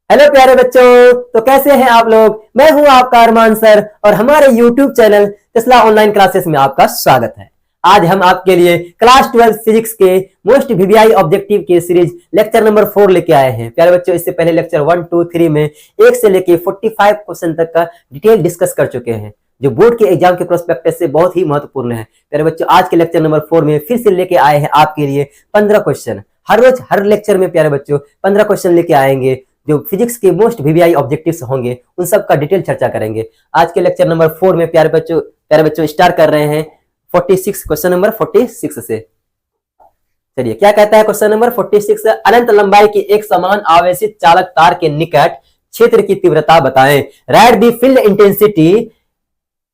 Hello प्यारे बच्चों। तो कैसे हैं आप लोग। मैं हूं आपका अरमान सर और हमारे YouTube channel Tesla online classes में आपका स्वागत है। आज हम आपके लिए क्लास 12 फिजिक्स के मोस्ट वीवीआई ऑब्जेक्टिव के सीरीज लेक्चर नंबर 4 लेके आए हैं। प्यारे बच्चों, इससे पहले लेक्चर 1, 2, 3 में 1 से लेके 45 क्वेश्चन तक का डिटेल डिस्कस कर चुके हैं, जो बोर्ड के एग्जाम के प्रोस्पेक्टस से बहुत ही महत्वपूर्ण है। प्यारे बच्चों, आज के लेक्चर नंबर 4 में फिर से लेके आए हैं आपके लिए 15 क्वेश्चन। हर रोज हर लेक्चर में प्यारे बच्चों 15 क्वेश्चन लेके आएंगे, जो फिजिक्स के मोस्ट वीवीआई ऑब्जेक्टिव्स होंगे उन सब का डिटेल चर्चा करेंगे। आज के लेक्चर नंबर 4 में प्यारे बच्चों स्टार्ट कर रहे हैं 46 क्वेश्चन नंबर 46 से। चलिए, क्या कहता है क्वेश्चन नंबर 46? अनंत लंबाई की एक समान आवेशित चालक तार के निकट क्षेत्र की तीव्रता बताएं। Right the field intensity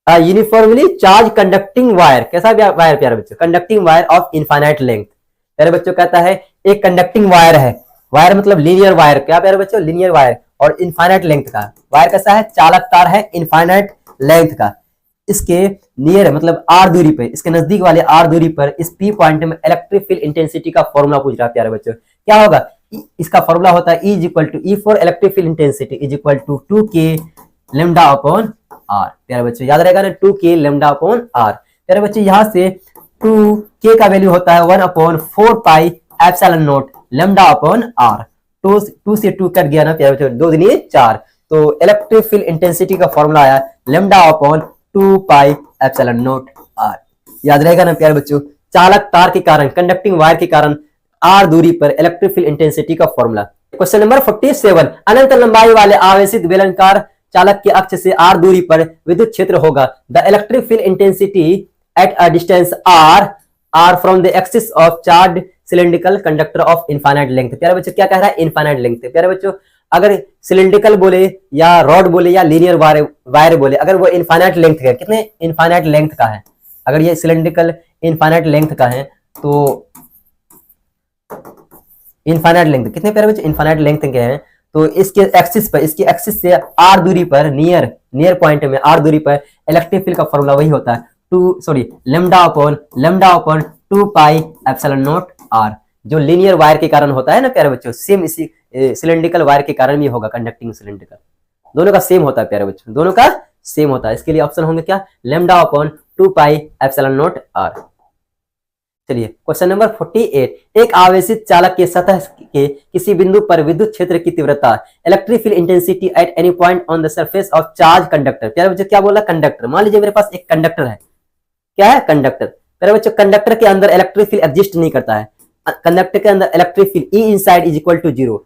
uniformly charge conducting wire. कैसा वायर प्यारे बच्चों? Conducting wire of infinite length. प्यारे बच्चों कहता है एक कंडक्टिंग वायर है, वायर मतलब लीनियर वायर। क्या प्यारे बच्चों? लीनियर वायर और इनफाइनाइट लेंथ का वायर। कैसा है? चालक तार है इनफाइनाइट लेंथ का। इसके नियर मतलब आर दूरी पे, इसके नजदीक वाले आर दूरी पर इस पी पॉइंट में इलेक्ट्रिक फील्ड इंटेंसिटी का फॉर्मूला पूछ रहा है। प्यारे बच्चों क्या होगा? इसका फॉर्मूला होता है E equal to E for electric field intensity is equal to 2K lambda upon R. प्यारे बच्चों याद रहेगा ना, 2K लेमडा अपॉन आर। प्यारे बच्चों यहाँ से 2K का वैल्यू होता है 1 upon 4 pi epsilon nought lambda upon R. 2 से 2 कट गया ना प्यारे बच्चों, 2 दूनी 4। तो इलेक्ट्रिक फील्ड इंटेंसिटी का फॉर्मूला आया lambda upon 2 pi epsilon nought R. याद रहेगा ना प्यारे बच्चों, चालक तार के कारण, कंडक्टिंग वायर के कारण आर दूरी पर इलेक्ट्रिक फील्ड इंटेंसिटी का फॉर्मूला। क्वेश्चन नंबर 47, अनंत लंबाई वाले आवेशित बेलनाकार चालक के अक्ष से आर दूरी पर विद्युत क्षेत्र होगा। The electric field intensity at a distance R from the axis of charge cylindrical conductor of infinite length. प्यारे बच्चों क्या कह रहा है? Infinite length. प्यारे बच्चों अगर सिलेंड्रिकल बोले या रॉड बोले या लीनियर वायर बोले, अगर वो इनफाइनाइट लेंथ का, कितने इनफाइनाइट लेंथ का है, अगर ये सिलेंड्रिकल इनफाइनाइट लेंथ का है तो इनफाइनाइट लेंथ कितने प्यारे बच्चों? इनफाइनाइट लेंथ के हैं तो इसके एक्सिस पर, इसकी एक्सिस से आर दूरी पर, नियर पॉइंट में आर दूरी पर इलेक्ट्रिक फील्ड का फॉर्मूला वही होता है lambda upon 2 pi epsilon nought R, जो लीनियर वायर के कारण होता है ना प्यारे बच्चों। सेम इसी सिलेंड्रिकल वायर के कारण भी होगा, कंडक्टिंग सिलेंड्रिकल, दोनों का सेम होता है प्यारे बच्चों, दोनों का सेम होता है। इसके लिए ऑप्शन होंगे क्या? Lambda upon 2 pi epsilon nought R. चलिए क्वेश्चन नंबर 48, एक आवेशित चालक के सतह के किसी बिंदु पर विद्युत क्षेत्र की तीव्रता electric field intensity at any point on the surface of charge conductor. प्यारे बच्चों क्या बोला? कंडक्टर। मान लीजिए मेरे पास एक कंडक्टर है। क्या है? कंडक्टर। प्यारे बच्चों कंडक्टर के अंदर इलेक्ट्रिक फील्ड एग्जिस्ट नहीं करता है। कंडक्टर के अंदर electric field E inside is equal to 0।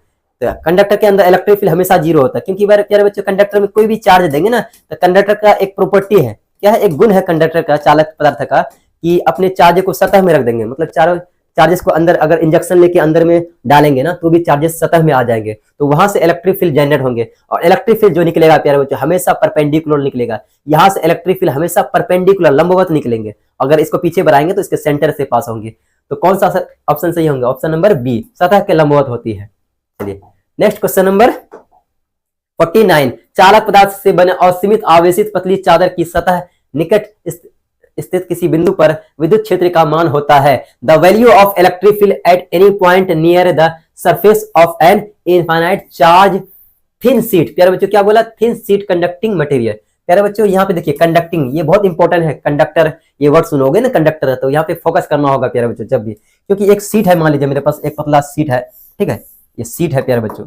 तो कंडक्टर के अंदर इलेक्ट्रिक फील्ड हमेशा 0 होता है, क्योंकि प्यारे बच्चों कंडक्टर में कोई भी चार्ज देंगे ना, तो कंडक्टर का एक प्रॉपर्टी है, क्या है? एक गुण है कंडक्टर का, चालक पदार्थ का, कि अपने चार्ज को सतह में रख देंगे। मतलब चारों चार्जेस को अंदर अगर इंजेक्शन लेके अंदर में डालेंगे ना, तो भी चार्जेस सतह में आ जाएंगे, तो वहां से इलेक्ट्रिक फील्ड जनरेट होंगे। और इलेक्ट्रिक फील्ड जो निकलेगा प्यारे बच्चों हमेशा परपेंडिकुलर निकलेगा। यहाँ से इलेक्ट्रिक फील्ड हमेशा परपेंडिकुलर लंबवत निकलेंगे। अगर इसको पीछे बढ़ाएंगे तो इसके सेंटर से पास होंगे। तो कौन सा ऑप्शन सही होंगे? ऑप्शन नंबर बी, सतह के लंबवत होती है। चलिए नेक्स्ट क्वेश्चन नंबर 49, चालक पदार्थ से बने और सीमित आवेशित पतली चादर की सतह निकट स्थित किसी बिंदु पर विद्युत क्षेत्र का मान होता है। The value of electric field at any point near the surface of an infinite charge thin sheet. प्यारे बच्चों क्या बोला? Thin sheet conducting material. प्यारे बच्चों यहाँ पे देखिए कंडक्टिंग, ये बहुत इंपॉर्टेंट है। कंडक्टर, ये वर्ड सुनोगे ना कंडक्टर, तो यहाँ पे फोकस करना होगा प्यारे बच्चों जब भी, क्योंकि एक सीट है, मान लीजिए मेरे पास एक पतला सीट है, ठीक है, ये सीट है प्यारे बच्चों,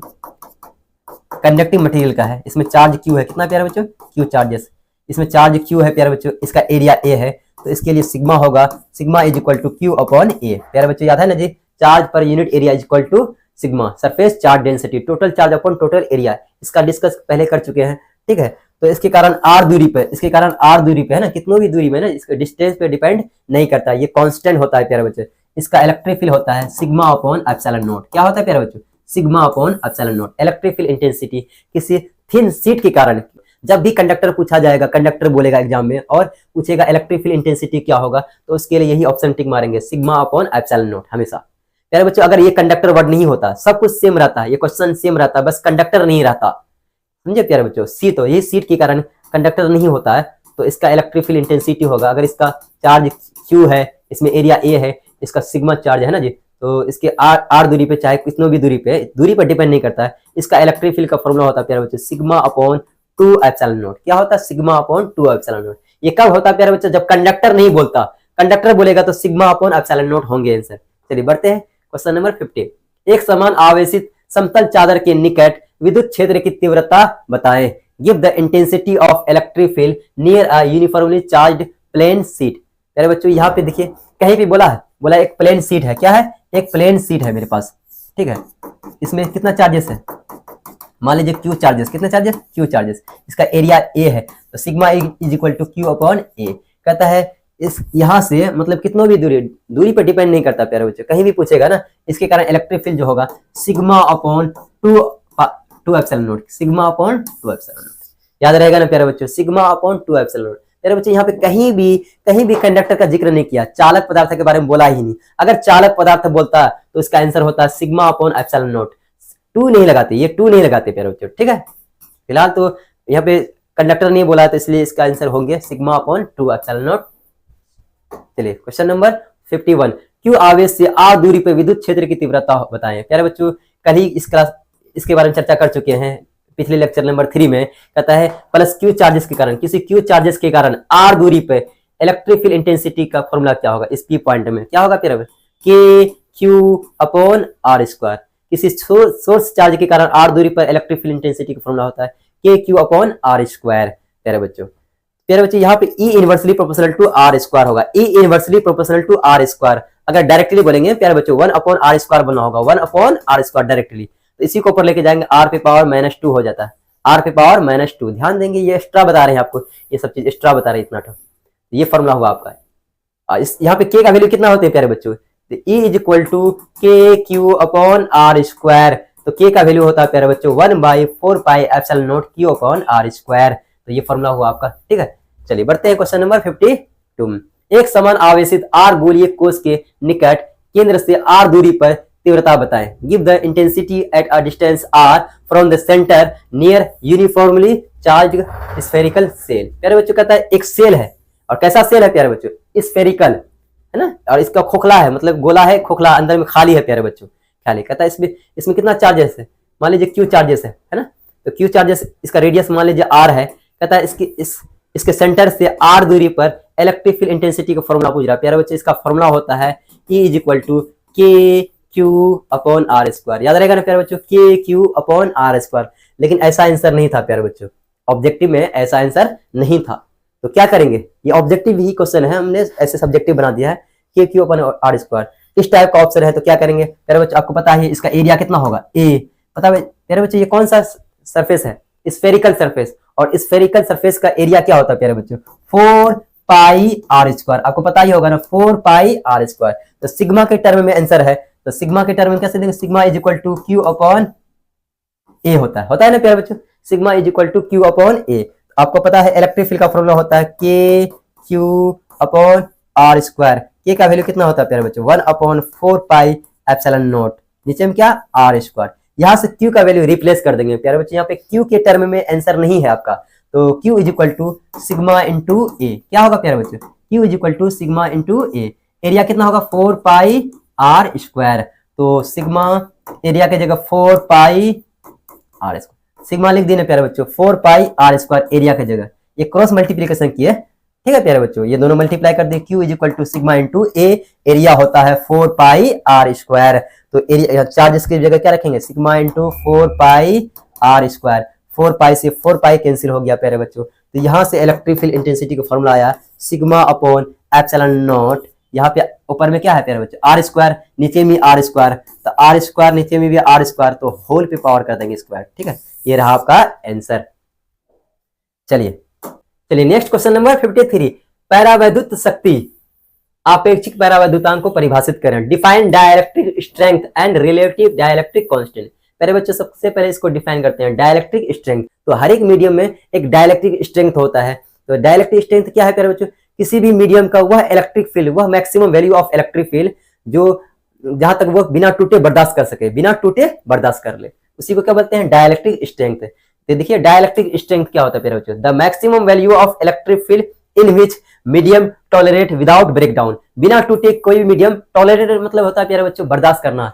कंडक्टिंग मटेरियल का है। इसमें चार्ज क्यू है, कितना प्यारे बच्चों? Q charges. इसमें चार्ज क्यू है प्यारे बच्चों, इसका एरिया ए है, तो इसके लिए सिग्मा होगा, sigma is equal to q upon a. प्यारे बच्चों याद है ना जी, charge per unit area is equal to sigma, surface charge density, total charge upon total area. इसका डिस्कस पहले कर चुके हैं, ठीक है। तो इसके कारण आर दूरी पे, है ना, कितनों भी दूरी में ना, इसका डिस्टेंस पे डिपेंड नहीं करता, ये कांस्टेंट होता है प्यारे बच्चों। इसका इलेक्ट्रिक फील्ड होता है सिग्मा अपॉन एप्सिलॉन नॉट। क्या होता है प्यारे बच्चों? Sigma upon epsilon not. Electric field intensity किसी थिन शीट के कारण, जब भी कंडक्टर पूछा जाएगा, कंडक्टर बोलेगा एग्जाम में और पूछेगा इलेक्ट्रिक फील्ड इंटेंसिटी क्या होगा, तो उसके लिए यही ऑप्शन टिक मारेंगे, सिग्मा अपॉन एप्सिलॉन नॉट हमेशा। प्यारे बच्चों अगर ये कंडक्टर वर्ड नहीं होता, सब कुछ सेम रहता है, ये क्वेश्चन सेम रहता, बस कंडक्टर नहीं रहता, समझे प्यारे बच्चों। सी तो ये सीट के कारण कंडक्टर नहीं होता है, तो इसका इलेक्ट्रिक फील्ड इंटेंसिटी होगा, अगर इसका चार्ज क्यू है, इसमें एरिया ए है, इसका सिग्मा चार्ज है ना जी, तो इसके आर दूरी पे, चाहे कितनों भी दूरी पर डिपेंड नहीं करता है। इसका इलेक्ट्रिक फील्ड का फॉर्मूला होता है प्यारे बच्चों सिग्मा अपॉन 2 एप्सिलॉन नॉट। क्या होता है? Sigma upon 2 epsilon not. ये कब होता है प्यारे बच्चों? जब कंडक्टर नहीं बोलता, कंडक्टर बोलेगा तो सिग्मा अपॉन एप्सिलॉन नॉट होंगे आंसर। चलिए बढ़ते हैं क्वेश्चन नंबर 50। एक समान आवेशित समतल चादर के निकट विद्युत क्षेत्र की तीव्रता बताएं। Give the intensity of electric field near a uniformly charged plane sheet. प्यारे बच्चों यहाँ पे देखिए कहीं भी बोला है, बोला एक प्लेन शीट है। क्या है? एक प्लेन शीट है मेरे पास, ठीक है। इसमें कितना चार्जेस है? मान लीजिए क्यू चार्जेस। कितने चार्जेस? Q charges. इसका एरिया ए है, तो sigma is equal to q upon a. कहता है इस यहां से मतलब कितनों भी दूरी पर डिपेंड नहीं करता प्यारे बच्चों, कहीं भी पूछेगा ना, इसके कारण इलेक्ट्रिक फील्ड जो होगा sigma upon 2 epsilon not. Sigma upon 2 epsilon not याद रहेगा ना प्यारे बच्चों, सिग्मा अपॉन 2 एप्सिलॉन नॉट। प्यारे बच्चों यहाँ पे कहीं भी कंडक्टर का जिक्र नहीं किया, चालक पदार्थ के बारे में बोला ही नहीं। अगर चालक पदार्थ बोलता तो इसका आंसर होता सिग्मा अपॉन एप्सिलॉन नॉट। 2 नहीं लगाते, ये 2 नहीं लगाते प्यारे बच्चों, ठीक है। फिलहाल तो यहाँ पे कंडक्टर नहीं बोला तो इसलिए इसका आंसर होंगे सिग्मा अपॉन 2 एप्सिलॉन नॉट। चलिए क्वेश्चन नंबर 51। क्यों आवेश से आर दूरी पर विद्युत क्षेत्र की तीव्रता बताएं। प्यारे बच्चों कल ही इसके बारे में चर्चा कर चुके हैं पिछले लेक्चर नंबर 3 में। कहता है प्लस क्यू चार्जेस के कारण, किसी क्यू चार्जेस के कारण आर दूरी पे इलेक्ट्रिक फील्ड इंटेंसिटी का फॉर्मूला क्या होगा? इस पी पॉइंट में क्या होगा प्यारे बच्चों? के क्यू अपॉन आर स्क्वायर। किसी सोर्स चार्ज के कारण आर दूरी पर इलेक्ट्रिक फील्ड इंटेंसिटी का फॉर्मूला होता है के क्यू अपॉन आर स्क्वायर। प्यारे बच्चों यहाँ पे E inversely proportional to r square होगा। E inversely proportional to r square अगर डायरेक्टली बोलेंगे प्यारे बच्चों 1 अपॉन आर स्क्वायर बना होगा, 1 अपॉन आर स्क्वायर डायरेक्टली। तो इसी को ऊपर लेके जाएंगे, आर पे पावर -2 हो जाता है, आर पे पावर -2। ध्यान देंगे ये एक्स्ट्रा बता रहे हैं आपको, ये सब चीज एक्स्ट्रा बता रहे हैं इतना। ये फॉर्मूला हुआ आपका। यहाँ पे के का वैल्यू कितना होते हैं प्यारे बच्चों? E is equal to K Q upon are square. तो के का वैल्यू होता है प्यारे बच्चों 1/4 pi epsilon nought Q upon are square. तो ये फॉर्मूला हुआ आपका, ठीक है। चलिए बढ़ते हैं क्वेश्चन नंबर 52। एक समान आवेशित आर गोलीय कोश के निकट केंद्र से आर दूरी पर तीव्रता बताएं। Give the intensity at a distance R from the centre near uniformly charged spherical shell. प्यारे बच्चों कहता है एक सेल है, और कैसा सेल है प्यारे बच्चों? स्फेरिकल है ना, और इसका खोखला है, मतलब गोला है, खोखला, अंदर में खाली है प्यारे बच्चों, खाली। कहता है इसमें कितना चार्जेस है? मान लीजिए क्यू चार्जेस है ना, तो क्यू चार्जेस, इसका रेडियस मान लीजिए आर है। कहता है इसके सेंटर से आर दूरी पर इलेक्ट्रिक फील्ड इंटेंसिटी का फॉर्मूला पूछ रहा है प्यारे बच्चे। इसका फॉर्मूला होता है E is equal to K Q upon are square. याद रहेगा ना प्यारे बच्चों, के क्यू अपॉन आर स्क्वायर। लेकिन ऐसा आंसर नहीं था प्यारे बच्चों, ऑब्जेक्टिव में ऐसा आंसर नहीं था। तो क्या करेंगे, ये ऑब्जेक्टिव ही क्वेश्चन है, हमने ऐसे सब्जेक्टिव बना दिया है के क्यू अपॉन आर स्क्वायर। इस टाइप का ऑप्शन है तो क्या करेंगे प्यारे बच्चों? आपको पता है इसका एरिया कितना होगा? ए पता है प्यारे बच्चों, ये कौन सा सरफेस है? Spherical surface. और स्फेरिकल सरफेस का एरिया क्या होता है प्यारे बच्चों? 4 पाई आर स्क्वायर। आपको पता ही होगा ना, 4 पाई आर स्क्वायर। तो सिग्मा के टर्म में आंसर है, तो सिग्मा के टर्म में कैसे देंगे? Sigma is equal to q upon a होता है ना प्यारे बच्चों, sigma is equal to q upon a. आपको पता है इलेक्ट्रिक फील्ड का फॉर्मूला होता है के क्यू अपॉन आर स्क्वायर। के का वैल्यू कितना होता है प्यारे बच्चों? 1/4 पाई एप्सिलॉन नॉट, नीचे में क्या? R square. यहाँ से Q का वैल्यू रिप्लेस कर देंगे प्यारे बच्चे। यहाँ पे Q के टर्म में आंसर नहीं है आपका, तो Q is equal to sigma into a. क्या होगा प्यारे बच्चे? Q is equal to sigma into A. Area कितना होगा? 4 पाई आर स्क्वायर। तो सिग्मा एरिया की जगह 4 पाई आर स्क्वायर, सिग्मा लिख देना प्यारे बच्चों, 4 पाई आर स्क्वायर एरिया की जगह। ये क्रॉस मल्टीप्लीकेशन किए, ठीक है प्यारे बच्चों, ये दोनों मल्टीप्लाई कर दे। Q is equal to sigma into A, area होता है 4 पाई आर स्क्वायर। तो एरिया चार्जेस की जगह क्या रखेंगे? Sigma into 4 pi are square. 4 pi से 4 पाई कैंसिल हो गया प्यारे बच्चों। तो यहाँ से इलेक्ट्रिक फील्ड इंटेंसिटी का फॉर्मूला आया सिग्मा अपॉन एप्सिलॉन नॉट। यहाँ पे ऊपर में क्या है प्यारे बच्चों? आर स्क्वायर, नीचे में आर स्क्वायर, तो आर स्क्वायर नीचे में भी आर स्क्वायर, तो होल पे पावर कर देंगे स्क्वायर, ठीक है। ये रहा आपका आंसर। चलिए नेक्स्ट क्वेश्चन नंबर 53। पैरावैद्युत शक्ति आपेक्षिक पैरावैद्युतांक को परिभाषित करें। Define dielectric strength and relative dielectric constant. पहले बच्चों सबसे पहले इसको डिफाइन करते हैं, डाइलेक्ट्रिक स्ट्रेंथ। तो हर एक मीडियम में एक डाइलेक्ट्रिक स्ट्रेंथ होता है। तो डाइलेक्ट्रिक स्ट्रेंथ क्या है प्यारे बच्चों? किसी भी मीडियम का वह इलेक्ट्रिक फील्ड, वह maximum value of electric field जो जहां तक वो बिना टूटे बर्दाश्त कर सके, बिना टूटे बर्दाश्त कर ले, उसी को क्या बोलते हैं? Dielectric strength. तो देखिए डाइलेक्ट्रिक स्ट्रेंथ क्या होता है प्यारे बच्चों? The maximum value of electric field in which medium tolerate without breakdown, बिना टूटे कोई भी मीडियम, टॉलरेट मतलब होता है प्यारे बच्चों बर्दाश्त करना।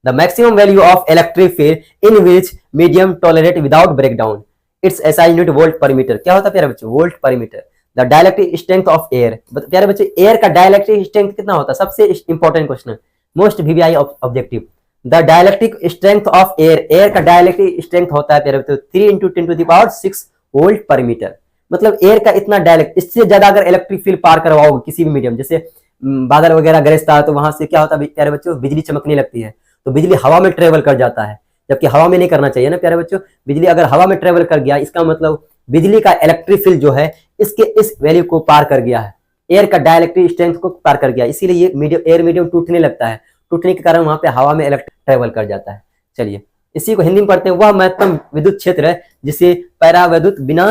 The maximum value of electric field in which medium tolerate without breakdown, its SI unit volt per metre. क्या होता है प्यारे बच्चों? Volt per metre. The dielectric strength of air, प्यारे बच्चों एयर का डाइलेक्ट्रिक स्ट्रेंथ कितना होता है? सबसे important question, most VVI objective. The dielectric strength of air, air का डाइलेक्ट्रिक स्ट्रेंथ होता है प्यारे बच्चों 3 × 10⁻⁶ वोल्ट पर मीटर। मतलब एयर का इतना डायरेक्ट, इससे ज्यादा अगर इलेक्ट्रिक फील्ड पार करवाओगे किसी भी मीडियम, जैसे बादल वगैरह गरजता है तो वहां से क्या होता है प्यारे बच्चों? बिजली चमकने लगती है, तो बिजली हवा में ट्रेवल कर जाता है, जबकि हवा में नहीं करना चाहिए ना प्यारे बच्चों। बिजली अगर हवा में ट्रेवल कर गया, इसका मतलब बिजली का इलेक्ट्रिक फील्ड जो है इसके इस वैल्यू को पार कर गया है, एयर का डाइलेक्ट्रिक स्ट्रेंथ को पार कर गया, इसीलिए ये मीडियम, एयर मीडियम टूटने लगता है, टूटने के कारण वहां पे हवा में इलेक्ट्रिक ट्रेवल कर जाता है। चलिए इसी को हिंदी में पढ़ते हैं। वह महत्तम विद्युत क्षेत्र है जिसे पैरावैद्युत बिना,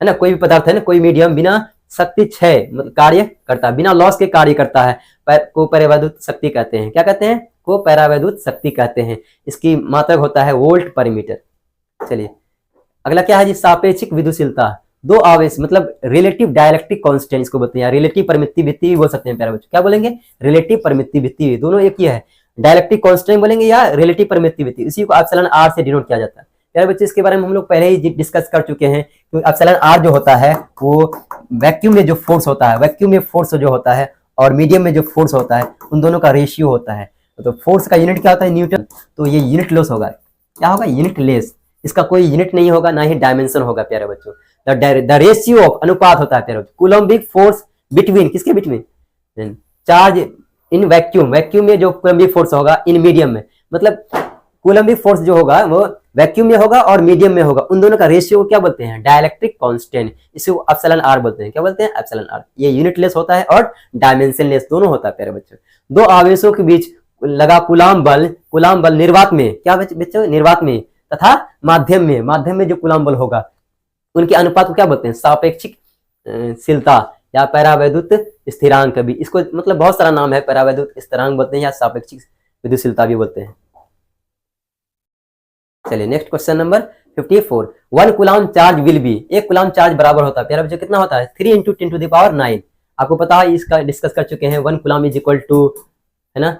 है ना, कोई भी पदार्थ है ना, कोई मीडियम बिना शक्ति क्षय मतलब कार्य करता है, बिना लॉस के कार्य करता है, को पैरावैद्युत शक्ति कहते हैं। क्या कहते हैं? को पैरावैद्युत शक्ति कहते हैं। इसकी मात्रक होता है वोल्ट पर मीटर। चलिए अगला क्या है जी? सापेक्षिक विद्युतशीलता। दो आवेश मतलब रिलेटिव डाइलेक्ट्रिक कांस्टेंट इसको बोलते हैं, रिलेटिव परमिटिविटी भी बोल सकते हैं प्यारे बच्चों। क्या बोलेंगे? रिलेटिव परमिटिविटी, दोनों एक ही है। डाइलेक्ट्रिक कांस्टेंट बोलेंगे या रिलेटिव परमिटिविटी, इसी को एप्सिलॉन आर से डिनोट किया जाता है। प्यारे बच्चे इसके बारे में हम लोग पहले ही डिस्कस कर चुके हैं। तो एप्सिलॉन आर जो होता है वो वैक्यूम में जो फोर्स होता है, वैक्यूम में फोर्स जो होता है और मीडियम में जो फोर्स होता है, उन दोनों का रेशियो होता है। तो फोर्स का यूनिट क्या होता है? न्यूटन। तो ये यूनिट लेस होगा। क्या होगा? Unit less. इसका कोई यूनिट नहीं होगा, ना ही डायमेंशन होगा प्यारे बच्चों। द रेशियो ऑफ, अनुपात होता है प्यारे बच्चों, कूलम्बिक फोर्स बिटवीन, किसके between? Charge in vacuum, vacuum में जो कूलम्बिक फोर्स होगा इन मीडियम में, मतलब कूलम्बिक फोर्स जो होगा वो वैक्यूम में होगा और मीडियम में होगा, उन दोनों का रेशियो क्या बोलते हैं? Dielectric constant. इसे एप्सिलॉन आर बोलते हैं। क्या बोलते हैं? Epsilon R. ये यूनिटलेस होता है और डायमेंशनलेस दोनों होता है प्यारे बच्चों। दो आवेशों के बीच लगा कूलाम बल निर्वात में, क्या बच्चों? निर्वात में तथा माध्यम में जो कूलाम बल होगा उनके अनुपात को क्या बोलते हैं? सापेक्षिक शीलता या पैरावैद्युत स्थिरांक भी, इसको मतलब बहुत सारा नाम है, पैरावैद्युत स्थिरांक बोलते हैं या सापेक्षिक विद्युतशीलता भी बोलते हैं। चलिए next question number 54। 1 coulomb charge will be, एक कूलाम चार्ज बराबर होता है प्यारे बच्चों कितना होता है? 3 × 10⁹ आपको पता है, इसका डिस्कस कर चुके हैं। 1 कूलाम इज इक्वल टू, है ना,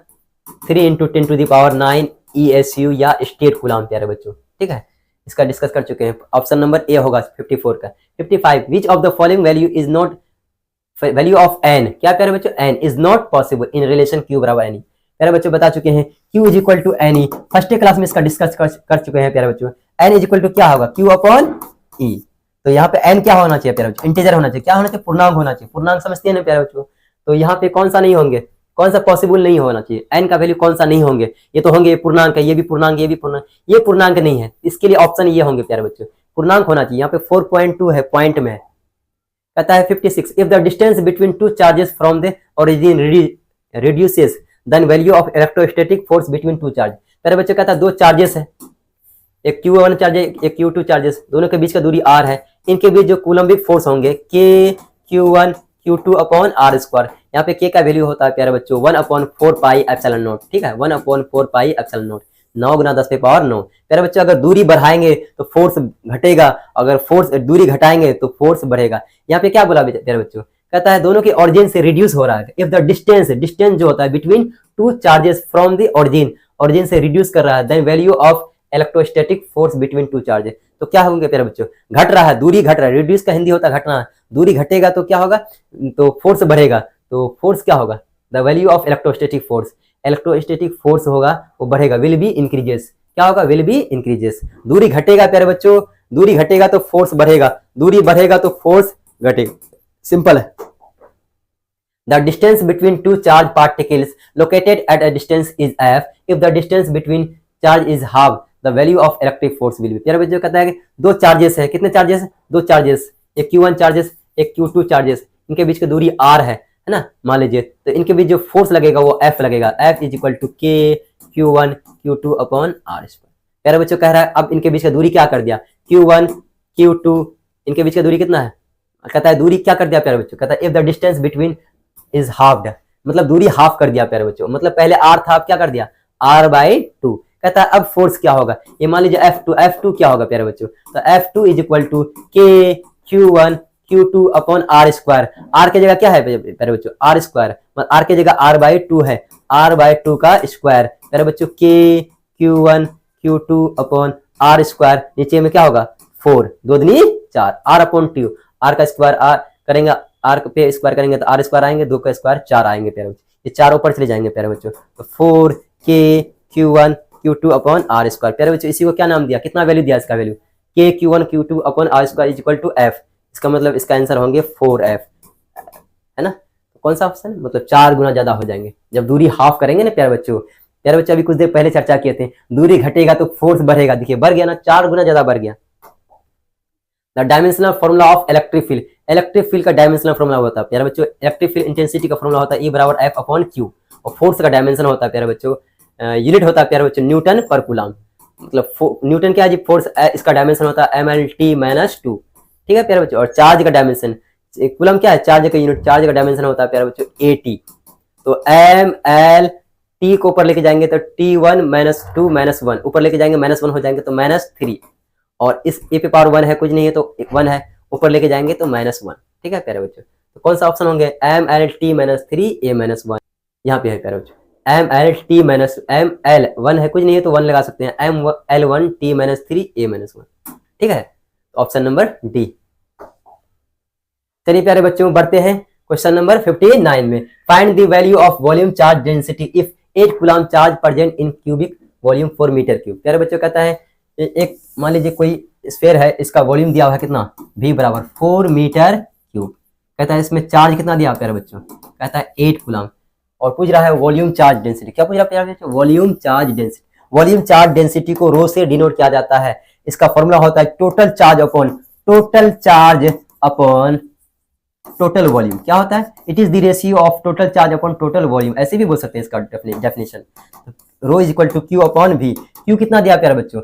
3 × 10⁹ ESU या स्टेट कूलाम प्यारे बच्चों, ठीक है, इसका डिस्कस कर चुके हैं। ऑप्शन नंबर ए होगा 54 का। 55 which of the following value is not, value of N, क्या प्यारे बच्चों? N is not possible in relation Q बराबर एनी। प्यारे बच्चों बता चुके हैं Q is equal to N E, first class में इसका डिस्कस कर चुके हैं प्यारे बच्चों। एन इज इक्वल टू क्या होगा? Q अपॉन ई। तो यहाँ पे एन क्या होना चाहिए प्यारे बच्चों? इंटीजर होना चाहिए। क्या होना चाहिए? पूर्णांक होना चाहिए। पूर्णांक समझते हैं ना प्यारे बच्चों? तो यहाँ पे कौन सा नहीं होंगे, कौन सा पॉसिबल नहीं होना चाहिए? एन का वैल्यू कौन सा नहीं होंगे? ये तो होंगे पूर्णांक है, ये भी पूर्णांक, ये भी पूर्णांक, ये पूर्णांक नहीं है, इसके लिए ऑप्शन ये होंगे प्यारे बच्चों, पूर्णांक होना चाहिए। यहाँ पे 4.2 है, पॉइंट में है। कहता है 56 if the distance between two charges from the origin reduces then value of electrostatic force between two charge. प्यारे बच्चों कहता है दो चार्जेस है, एक Q1 चार्ज है, एक Q2 चार्जेस, दोनों के बीच का दूरी r है, इनके बीच जो कूलम्बिक फोर्स होंगे K Q1 Q2 upon r square. यहाँ पे K का वैल्यू होता है प्यारे बच्चों 1/4 पाई एप्सिलॉन नॉट, ठीक है, 1/4 पाई एप्सिलॉन नॉट, 9 × 10⁻⁹। प्यारे बच्चों अगर दूरी बढ़ाएंगे तो फोर्स घटेगा, अगर फोर्स दूरी घटाएंगे तो फोर्स बढ़ेगा। यहाँ पे क्या बोला प्यारे बच्चों? कहता है दोनों के ऑरिजिन से रिड्यूस हो रहा है। इफ द डिस्टेंस, डिस्टेंस जो होता है between two charges from the origin, origin से रिड्यूस कर रहा है, then value of electrostatic force between two charges. तो क्या होंगे प्यारे बच्चों? घट रहा है, दूरी घट रहा है, रिड्यूस का हिंदी होता है घटना, दूरी घटेगा तो क्या होगा? तो फोर्स बढ़ेगा, तो फोर्स क्या होगा? The value of electrostatic force, electrostatic force होगा वो बढ़ेगा, विल बी इंक्रीजेस। क्या होगा? Will be increases. दूरी घटेगा प्यारे बच्चों, दूरी घटेगा तो फोर्स बढ़ेगा, दूरी बढ़ेगा तो फोर्स घटेगा, सिंपल है। The distance between two charge particles located at a distance is f. If the distance between charge is half, the value of electric force will be. प्यारे बच्चों कहता है कि दो चार्जेस है, कितने चार्जेस? दो चार्जेस, एक Q1 चार्जेस, एक Q2 चार्जेस, इनके बीच की दूरी r है ना, मान लीजिए, तो इनके बीच जो फोर्स लगेगा वो F लगेगा, F is equal to K Q1 Q2 upon r square. प्यारे बच्चों कह रहा है अब इनके बीच का दूरी क्या कर दिया? Q1 Q2, इनके बीच का दूरी कितना है? कहता है दूरी क्या कर दिया प्यारे बच्चों? कहता है if the distance between is halved, मतलब दूरी हाफ कर दिया प्यारे बच्चों, मतलब पहले r था, अब क्या कर दिया? r/2। कहता है अब फोर्स क्या होगा? ये मान लीजिए F2, F2 क्या होगा प्यारे बच्चों? तो F2 is equal to K Q1 Q2 upon are square. R की जगह क्या है प्यारे बच्चों, आर स्क्वायर, मतलब आर की जगह r/2 है, r/2 का स्क्वायर। प्यारे बच्चों K Q1 Q2 upon are square, नीचे में क्या होगा 4, 2 दूनी 4, r अपॉन 2, r का स्क्वायर r करेंगे, r पे स्क्वायर करेंगे तो r स्क्वायर आएंगे, 2 का स्क्वायर 4 आएंगे प्यारे बच्चों, ये 4 ऊपर चले जाएंगे प्यारे बच्चों। तो 4K Q1 Q2 upon are square. प्यारे बच्चों इसी को क्या नाम दिया, कितना वैल्यू दिया इसका value, K Q1 Q2 upon are square is equal to f। इसका मतलब इसका आंसर होंगे 4f, है ना। तो कौन सा ऑप्शन, मतलब 4 गुना ज्यादा हो जाएंगे जब दूरी हाफ करेंगे ना प्यारे बच्चों। प्यारे बच्चों अभी कुछ देर पहले चर्चा किए थे, दूरी घटेगा तो फोर्स बढ़ेगा, देखिए बढ़ गया ना, 4 गुना ज्यादा बढ़ गया। The dimensional formula of electric field, electric field का डायमेंशनल फॉर्मूला होता है प्यारे बच्चों, इलेक्ट्रिक फील्ड इंटेंसिटी का फॉर्मूला होता है E बराबर F अपॉन Q, और फोर्स का डायमेंशन होता है प्यारे बच्चों, यूनिट होता है प्यारे बच्चों न्यूटन पर कूलम, मतलब न्यूटन क्या है जी, फोर्स, इसका डायमेंशन होता है mLt-2, ठीक है प्यारे बच्चों। और चार्ज का डायमेंशन, कूलम क्या है, चार्ज का यूनिट, चार्ज का डायमेंशन होता है प्यारे बच्चों AT। तो mLt को ऊपर लेके जाएंगे तो T1 - 2 - 1, ऊपर लेके जाएंगे -1 हो जाएंगे तो -3, और इस ए पे पावर 1 है, कुछ नहीं है तो 1 है, ऊपर लेके जाएंगे तो -1, ठीक है प्यारे बच्चों। तो कौन सा ऑप्शन होंगे, mLt-3 A-1, यहाँ पे है प्यारे बच्चों, mL 1 है, कुछ नहीं है तो 1 लगा सकते हैं, mL1t-3 A-1, ठीक है। तो ऑप्शन नंबर डी। चलिए प्यारे बच्चों बढ़ते हैं क्वेश्चन नंबर 59 में। Find the value of volume charge density if 8 coulomb charge present in cubic volume 4 metre cube. प्यारे बच्चों कहता है एक, मान लीजिए कोई स्फीयर है, इसका वॉल्यूम दिया हुआ है कितना, V बराबर 4 मीटर क्यूब। कहता है इसमें चार्ज कितना दिया प्यारे बच्चों, कहता है 8 कूलम, और पूछ रहा है वॉल्यूम चार्ज डेंसिटी। क्या पूछ रहा है प्यारे बच्चों, volume charge density. Volume charge density को रो से डिनोट किया जाता है, इसका फॉर्मूला होता है total charge upon total volume. क्या होता है, it is the ratio of total charge upon total volume, ऐसे भी बोल सकते हैं इसका definition. Rho is equal to Q upon V। Q कितना दिया प्यारे बच्चों,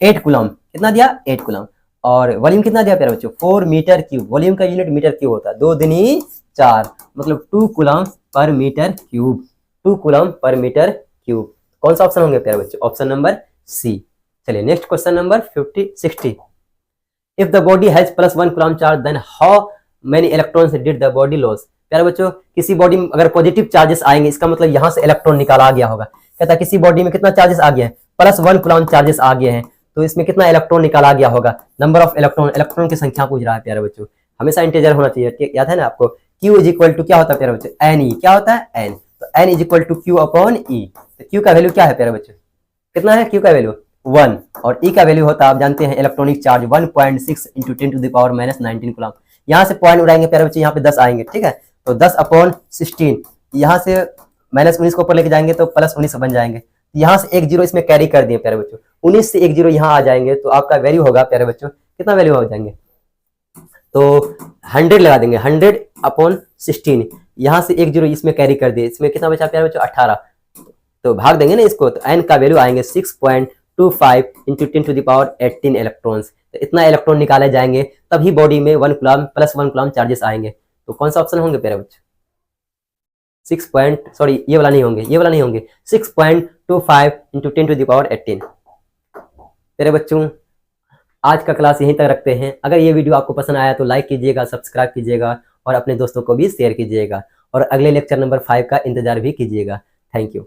8 कूलम, कितना दिया 8 कूलम, और वॉल्यूम कितना दिया प्यारे बच्चों 4 मीटर क्यूब, वॉल्यूम का यूनिट मीटर क्यूब होता है, 2 दूनी 4, मतलब 2 coulomb per metre cube, 2 coulomb per metre cube. कौन सा ऑप्शन होंगे प्यारे बच्चों, ऑप्शन नंबर सी। चलिए next question number 60। If the body has +1 coulomb charge then how many electrons did the body loss. प्यारे बच्चों किसी बॉडी में अगर पॉजिटिव चार्जेस आएंगे, इसका मतलब यहाँ से इलेक्ट्रॉन निकाला गया होगा। कहता है किसी बॉडी में कितना चार्जेस आ गया है, +1 कूलम चार्जेस आ गए हैं, तो इसमें कितना इलेक्ट्रॉन निकाला गया होगा, नंबर ऑफ इलेक्ट्रॉन, इलेक्ट्रॉन की संख्या पूछ रहा है प्यारे बच्चों, हमेशा इंटीजर होना चाहिए, याद है ना आपको। Q इज इक्वल टू क्या होता है प्यारे बच्चों, NE, क्या होता है N, तो N is equal to Q upon E। तो Q का वैल्यू क्या है प्यारे बच्चों, कितना है Q का वैल्यू 1, और E का वैल्यू होता है आप जानते हैं इलेक्ट्रॉनिक चार्ज 1.6 × 10⁻19 कूलम। यहाँ से पॉइंट उड़ाएंगे प्यारे बच्चे, यहाँ पे 10 आएंगे, ठीक है, तो 10/16, यहाँ से -19 को ऊपर लेके जाएंगे तो +19 बन जाएंगे, यहाँ से 1 0 इसमें कैरी कर दिए प्यारे बच्चों, 19 से 1 0 यहाँ आ जाएंगे, तो आपका वैल्यू होगा प्यारे बच्चों, कितना वैल्यू हो जाएंगे, तो 100 लगा देंगे, 100/16, यहाँ से 1 0 इसमें कैरी कर दिए, इसमें कितना बचा प्यारे बच्चों 18, तो भाग देंगे ना इसको, तो n का वैल्यू आएंगे 6.25 × 10⁻18 इलेक्ट्रॉन्स। तो इतना इलेक्ट्रॉन निकाले जाएंगे तभी बॉडी में 1 कूलम +1 कूलम चार्जेस आएंगे। तो कौन सा ऑप्शन होंगे प्यारे बच्चों, 6 ये वाला नहीं होंगे, 6.25 × 10⁻18। प्यारे बच्चों आज का क्लास यहीं तक रखते हैं। अगर ये वीडियो आपको पसंद आया तो लाइक कीजिएगा, सब्सक्राइब कीजिएगा, और अपने दोस्तों को भी शेयर कीजिएगा, और अगले लेक्चर नंबर 5 का इंतजार भी कीजिएगा। Thank you.